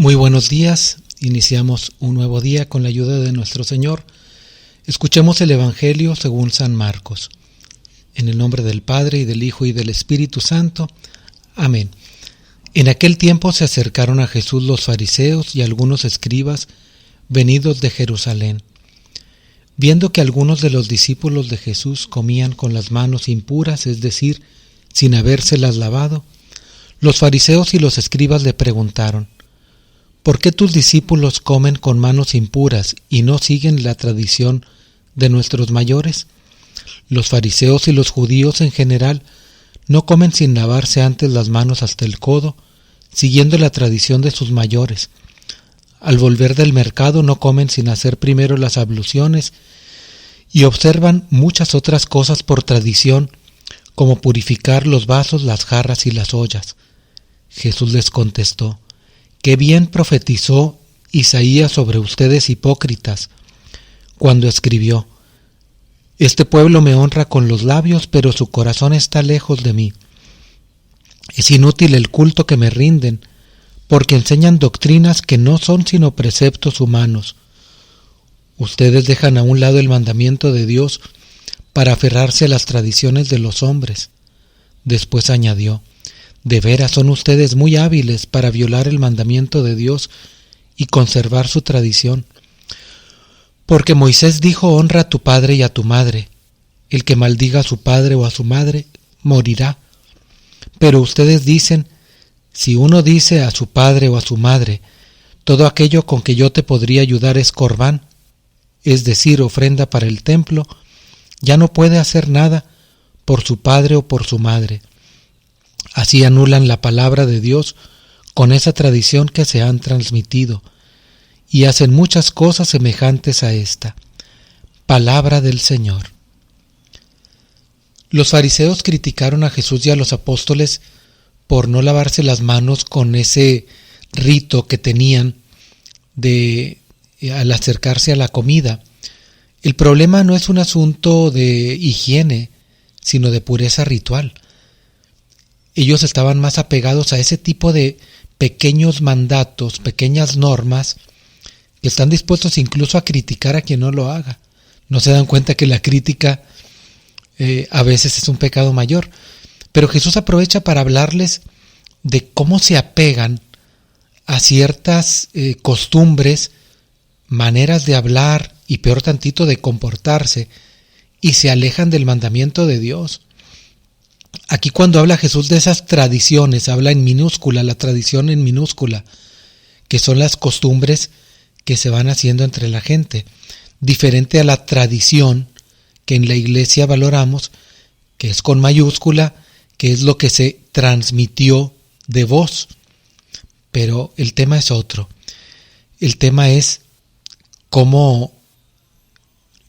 Muy buenos días, iniciamos un nuevo día con la ayuda de nuestro Señor. Escuchemos el Evangelio según San Marcos. En el nombre del Padre, y del Hijo, y del Espíritu Santo. Amén. En aquel tiempo se acercaron a Jesús los fariseos y algunos escribas venidos de Jerusalén. Viendo que algunos de los discípulos de Jesús comían con las manos impuras, es decir, sin habérselas lavado, los fariseos y los escribas le preguntaron: ¿por qué tus discípulos comen con manos impuras y no siguen la tradición de nuestros mayores? Los fariseos y los judíos en general no comen sin lavarse antes las manos hasta el codo, siguiendo la tradición de sus mayores. Al volver del mercado no comen sin hacer primero las abluciones y observan muchas otras cosas por tradición, como purificar los vasos, las jarras y las ollas. Jesús les contestó: «Qué bien profetizó Isaías sobre ustedes hipócritas, cuando escribió: Este pueblo me honra con los labios, pero su corazón está lejos de mí. Es inútil el culto que me rinden, porque enseñan doctrinas que no son sino preceptos humanos. Ustedes dejan a un lado el mandamiento de Dios para aferrarse a las tradiciones de los hombres». Después añadió: «De veras son ustedes muy hábiles para violar el mandamiento de Dios y conservar su tradición. Porque Moisés dijo: honra a tu padre y a tu madre. El que maldiga a su padre o a su madre morirá. Pero ustedes dicen: si uno dice a su padre o a su madre: todo aquello con que yo te podría ayudar es corbán, es decir, ofrenda para el templo, ya no puede hacer nada por su padre o por su madre. Así anulan la palabra de Dios con esa tradición que se han transmitido, y hacen muchas cosas semejantes a esta». Palabra del Señor. Los fariseos criticaron a Jesús y a los apóstoles por no lavarse las manos con ese rito que tenían al acercarse a la comida. El problema no es un asunto de higiene, sino de pureza ritual. Ellos estaban más apegados a ese tipo de pequeños mandatos, pequeñas normas, que están dispuestos incluso a criticar a quien no lo haga. No se dan cuenta que la crítica a veces es un pecado mayor. Pero Jesús aprovecha para hablarles de cómo se apegan a ciertas costumbres, maneras de hablar y peor tantito de comportarse, y se alejan del mandamiento de Dios. Aquí cuando habla Jesús de esas tradiciones, habla en minúscula, la tradición en minúscula, que son las costumbres que se van haciendo entre la gente, diferente a la tradición que en la iglesia valoramos, que es con mayúscula, que es lo que se transmitió de voz. Pero el tema es otro. El tema es cómo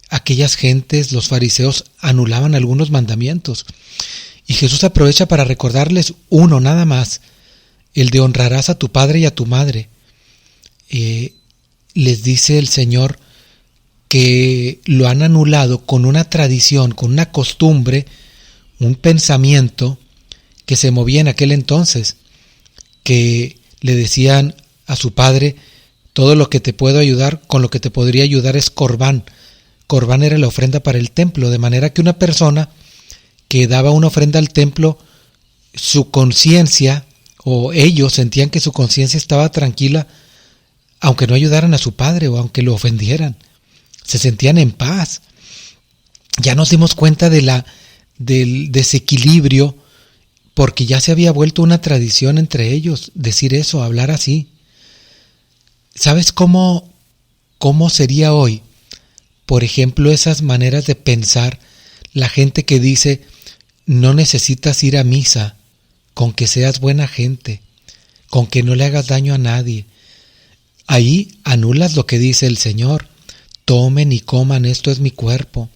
aquellas gentes, los fariseos, anulaban algunos mandamientos. Y Jesús aprovecha para recordarles uno nada más, el de honrarás a tu padre y a tu madre. Les dice el Señor que lo han anulado con una tradición, con una costumbre, un pensamiento que se movía en aquel entonces, que le decían a su padre: todo lo que te puedo ayudar, con lo que te podría ayudar es corbán. Corbán era la ofrenda para el templo, de manera que una persona que daba una ofrenda al templo, su conciencia, o ellos sentían que su conciencia estaba tranquila, aunque no ayudaran a su padre o aunque lo ofendieran. Se sentían en paz. Ya nos dimos cuenta del desequilibrio, porque ya se había vuelto una tradición entre ellos decir eso, hablar así. ¿Sabes cómo sería hoy? Por ejemplo, esas maneras de pensar, la gente que dice: no necesitas ir a misa, con que seas buena gente, con que no le hagas daño a nadie. Ahí anulas lo que dice el Señor: tomen y coman, esto es mi cuerpo.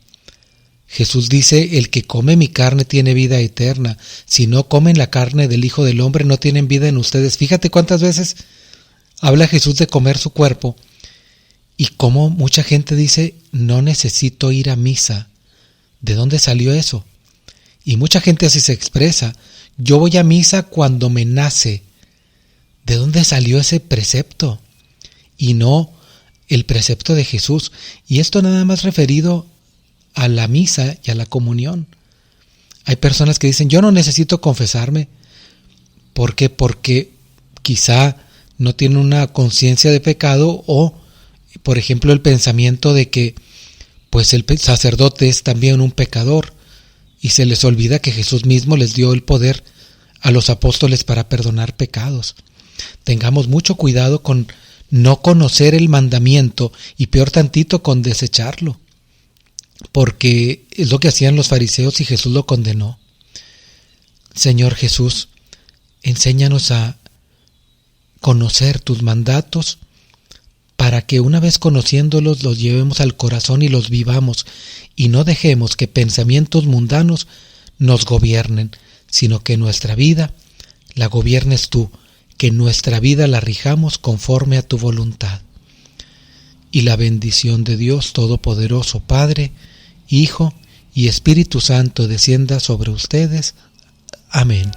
Jesús dice: el que come mi carne tiene vida eterna. Si no comen la carne del Hijo del Hombre, no tienen vida en ustedes. Fíjate cuántas veces habla Jesús de comer su cuerpo, y cómo mucha gente dice: no necesito ir a misa. ¿De dónde salió eso? Y mucha gente así se expresa: yo voy a misa cuando me nace. ¿De dónde salió ese precepto? Y no el precepto de Jesús. Y esto nada más referido a la misa y a la comunión. Hay personas que dicen, yo no necesito confesarme. ¿Por qué? Porque quizá no tienen una conciencia de pecado o, por ejemplo, el pensamiento de que pues el sacerdote es también un pecador y se les olvida que Jesús mismo les dio el poder a los apóstoles para perdonar pecados. Tengamos mucho cuidado con no conocer el mandamiento y peor tantito con desecharlo, porque es lo que hacían los fariseos y Jesús lo condenó. Señor Jesús, enséñanos a conocer tus mandatos para que una vez conociéndolos los llevemos al corazón y los vivamos y no dejemos que pensamientos mundanos nos gobiernen, sino que nuestra vida la gobiernes tú, que nuestra vida la rijamos conforme a tu voluntad. Y la bendición de Dios Todopoderoso, Padre, Hijo y Espíritu Santo descienda sobre ustedes. Amén.